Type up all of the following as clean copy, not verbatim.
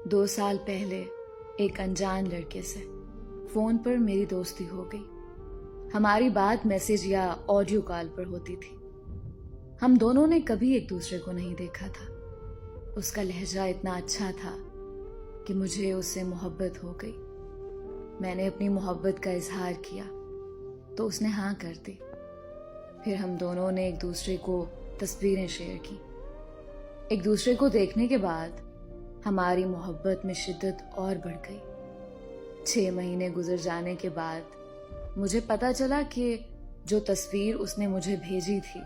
2 साल पहले एक अनजान लड़के से फोन पर मेरी दोस्ती हो गई। हमारी बात मैसेज या ऑडियो कॉल पर होती थी। हम दोनों ने कभी एक दूसरे को नहीं देखा था। उसका लहजा इतना अच्छा था कि मुझे उससे मोहब्बत हो गई। मैंने अपनी मोहब्बत का इजहार किया तो उसने हाँ कर दी। फिर हम दोनों ने एक दूसरे को तस्वीरें शेयर की। एक दूसरे को देखने के बाद हमारी मोहब्बत में शिद्दत और बढ़ गई। 6 महीने गुजर जाने के बाद मुझे पता चला कि जो तस्वीर उसने मुझे भेजी थी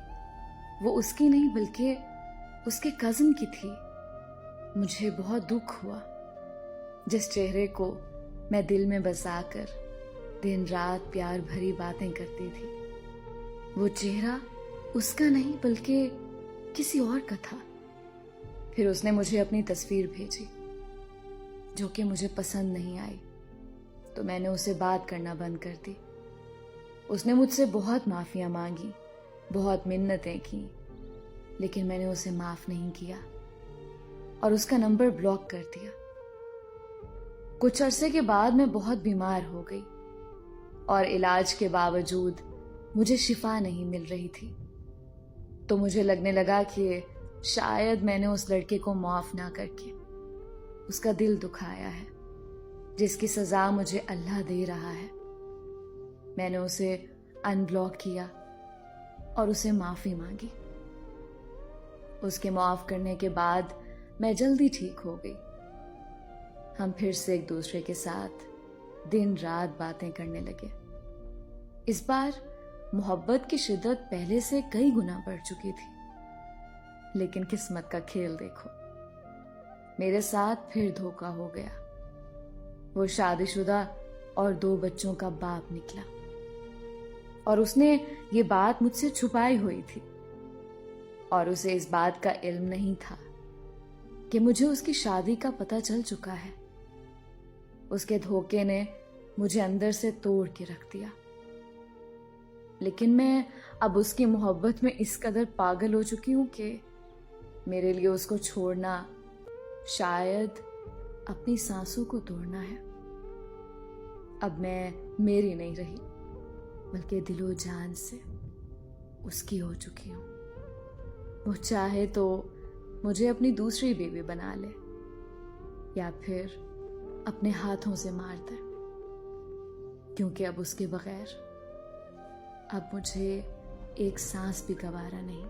वो उसकी नहीं बल्कि उसके कजिन की थी। मुझे बहुत दुख हुआ। जिस चेहरे को मैं दिल में बसाकर दिन रात प्यार भरी बातें करती थी, वो चेहरा उसका नहीं बल्कि किसी और का था। फिर उसने मुझे अपनी तस्वीर भेजी जो कि मुझे पसंद नहीं आई, तो मैंने उसे बात करना बंद कर दी। उसने मुझसे बहुत माफियां मांगी, बहुत मिन्नतें की, लेकिन मैंने उसे माफ नहीं किया और उसका नंबर ब्लॉक कर दिया। कुछ अरसे के बाद मैं बहुत बीमार हो गई और इलाज के बावजूद मुझे शिफा नहीं मिल रही थी। तो मुझे लगने लगा कि शायद मैंने उस लड़के को माफ ना करके उसका दिल दुखाया है, जिसकी सजा मुझे अल्लाह दे रहा है। मैंने उसे अनब्लॉक किया और उसे माफी मांगी। उसके माफ करने के बाद मैं जल्दी ठीक हो गई। हम फिर से एक दूसरे के साथ दिन रात बातें करने लगे। इस बार मोहब्बत की शिद्दत पहले से कई गुना बढ़ चुकी थी। लेकिन किस्मत का खेल देखो, मेरे साथ फिर धोखा हो गया। वो शादीशुदा और 2 बच्चों का बाप निकला और उसने ये बात मुझसे छुपाई हुई थी और उसे इस बात का इल्म नहीं था कि मुझे उसकी शादी का पता चल चुका है। उसके धोखे ने मुझे अंदर से तोड़ के रख दिया। लेकिन मैं अब उसकी मोहब्बत में इस कदर पागल हो चुकी हूं कि मेरे लिए उसको छोड़ना शायद अपनी सांसों को तोड़ना है। अब मैं मेरी नहीं रही बल्कि दिलो जान से उसकी हो चुकी हूं। वो चाहे तो मुझे अपनी दूसरी बीवी बना ले या फिर अपने हाथों से मार दे, क्योंकि अब उसके बगैर अब मुझे एक सांस भी गवारा नहीं।